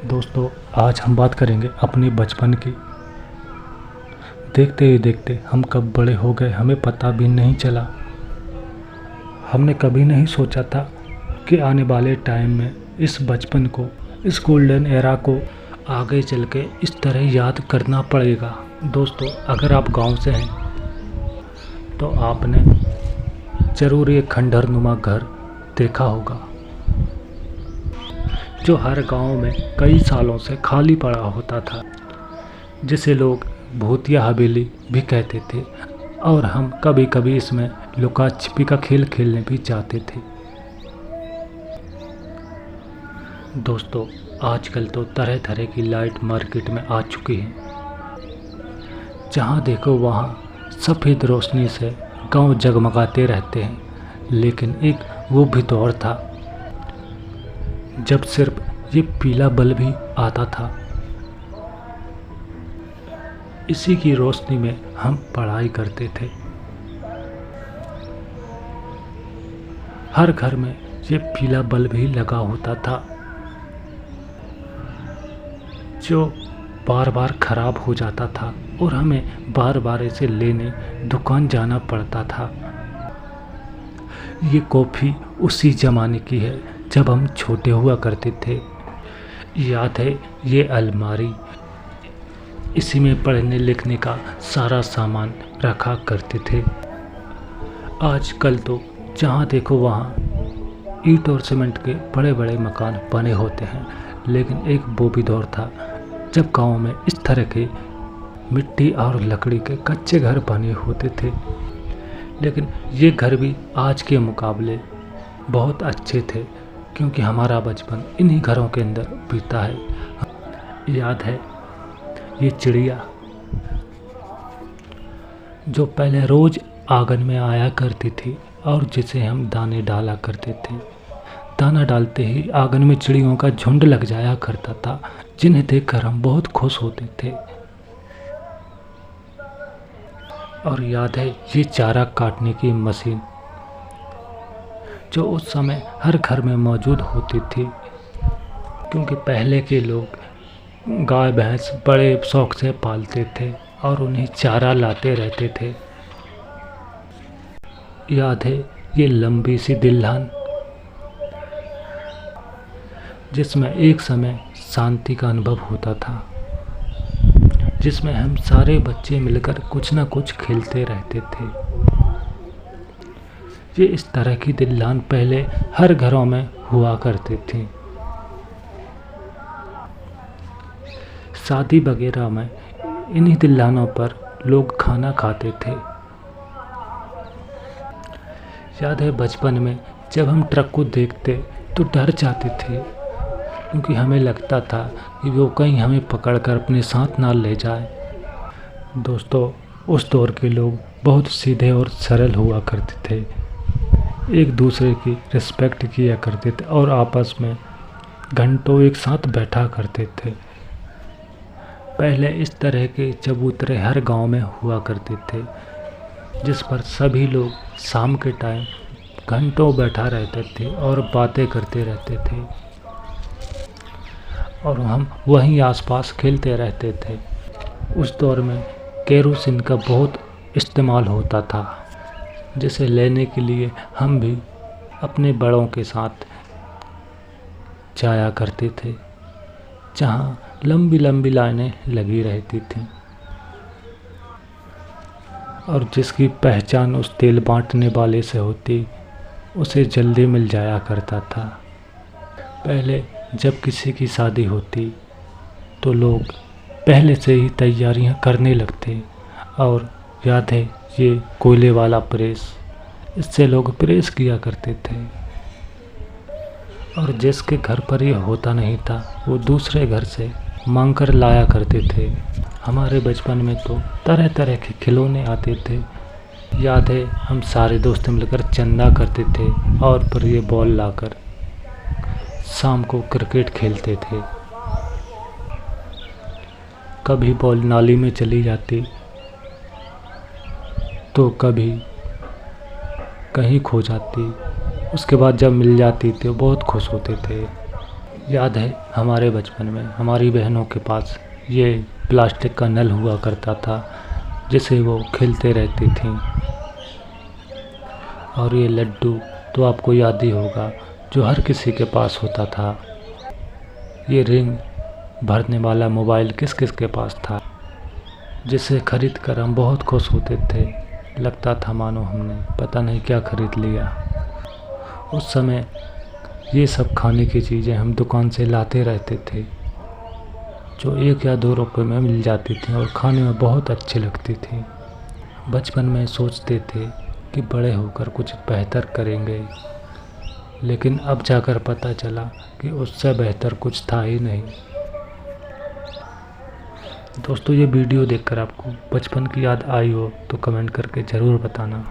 दोस्तों, आज हम बात करेंगे अपने बचपन की। देखते ही देखते हम कब बड़े हो गए हमें पता भी नहीं चला। हमने कभी नहीं सोचा था कि आने वाले टाइम में इस बचपन को, इस गोल्डन एरा को आगे चल के इस तरह याद करना पड़ेगा। दोस्तों, अगर आप गांव से हैं तो आपने ज़रूर एक खंडहर नुमा घर देखा होगा, जो हर गांव में कई सालों से खाली पड़ा होता था, जिसे लोग भूतिया हवेली भी कहते थे। और हम कभी कभी इसमें लुका छिपी का खेल खेलने भी जाते थे। दोस्तों, आजकल तो तरह तरह की लाइट मार्केट में आ चुकी हैं। जहां देखो वहां सफ़ेद रोशनी से गांव जगमगाते रहते हैं। लेकिन एक वो भी दौर था जब सिर्फ ये पीला बल्ब ही आता था। इसी की रोशनी में हम पढ़ाई करते थे। हर घर में ये पीला बल्ब ही लगा होता था, जो बार बार ख़राब हो जाता था और हमें बार बार इसे लेने दुकान जाना पड़ता था। ये कॉफ़ी उसी ज़माने की है जब हम छोटे हुआ करते थे। याद है ये अलमारी, इसी में पढ़ने लिखने का सारा सामान रखा करते थे। आजकल तो जहाँ देखो वहाँ ईंट और सीमेंट के बड़े बड़े मकान बने होते हैं। लेकिन एक वो भी दौर था जब गांव में इस तरह के मिट्टी और लकड़ी के कच्चे घर बने होते थे। लेकिन ये घर भी आज के मुकाबले बहुत अच्छे थे, क्योंकि हमारा बचपन इन्हीं घरों के अंदर बीता है। याद है ये चिड़िया जो पहले रोज़ आंगन में आया करती थी और जिसे हम दाने डाला करते थे। दाना डालते ही आंगन में चिड़ियों का झुंड लग जाया करता था, जिन्हें देखकर हम बहुत खुश होते थे। और याद है ये चारा काटने की मशीन, जो उस समय हर घर में मौजूद होती थी, क्योंकि पहले के लोग गाय भैंस बड़े शौक से पालते थे और उन्हें चारा लाते रहते थे। याद है ये लंबी सी दिल्हन, जिसमें एक समय शांति का अनुभव होता था, जिसमें हम सारे बच्चे मिलकर कुछ न कुछ खेलते रहते थे। ये इस तरह की दिल्हन पहले हर घरों में हुआ करती थी। शादी वगैरह में इन्हीं दिल्हनों पर लोग खाना खाते थे। याद है बचपन में जब हम ट्रक को देखते तो डर जाते थे, क्योंकि हमें लगता था कि वो कहीं हमें पकड़कर अपने साथ ना ले जाए। दोस्तों, उस दौर के लोग बहुत सीधे और सरल हुआ करते थे, एक दूसरे की रिस्पेक्ट किया करते थे और आपस में घंटों एक साथ बैठा करते थे। पहले इस तरह के चबूतरे हर गांव में हुआ करते थे, जिस पर सभी लोग शाम के टाइम घंटों बैठा रहते थे और बातें करते रहते थे, और हम वहीं आसपास खेलते रहते थे। उस दौर में केरोसिन का बहुत इस्तेमाल होता था, जिसे लेने के लिए हम भी अपने बड़ों के साथ जाया करते थे, जहाँ लंबी लंबी लाइनें लगी रहती थीं, और जिसकी पहचान उस तेल बांटने वाले से होती उसे जल्दी मिल जाया करता था। पहले जब किसी की शादी होती तो लोग पहले से ही तैयारियां करने लगते। और याद है ये कोयले वाला प्रेस, इससे लोग प्रेस किया करते थे, और जिसके घर पर ये होता नहीं था वो दूसरे घर से मांग कर लाया करते थे। हमारे बचपन में तो तरह तरह के खिलौने आते थे। याद है हम सारे दोस्त मिलकर चंदा करते थे और फिर ये बॉल लाकर शाम को क्रिकेट खेलते थे। कभी बॉल नाली में चली जाती तो कभी कहीं खो जाती। उसके बाद जब मिल जाती तो बहुत खुश होते थे। याद है हमारे बचपन में हमारी बहनों के पास ये प्लास्टिक का नल हुआ करता था जिसे वो खेलते रहती थीं। और ये लड्डू तो आपको याद ही होगा जो हर किसी के पास होता था। ये रिंग भरने वाला मोबाइल किस किस के पास था, जिसे खरीद कर हम बहुत खुश होते थे। लगता था मानो हमने पता नहीं क्या खरीद लिया। उस समय ये सब खाने की चीज़ें हम दुकान से लाते रहते थे जो 1 या 2 रुपए में मिल जाती थी और खाने में बहुत अच्छी लगती थी। बचपन में सोचते थे कि बड़े होकर कुछ बेहतर करेंगे, लेकिन अब जाकर पता चला कि उससे बेहतर कुछ था ही नहीं। दोस्तों, ये वीडियो देखकर आपको बचपन की याद आई हो तो कमेंट करके ज़रूर बताना।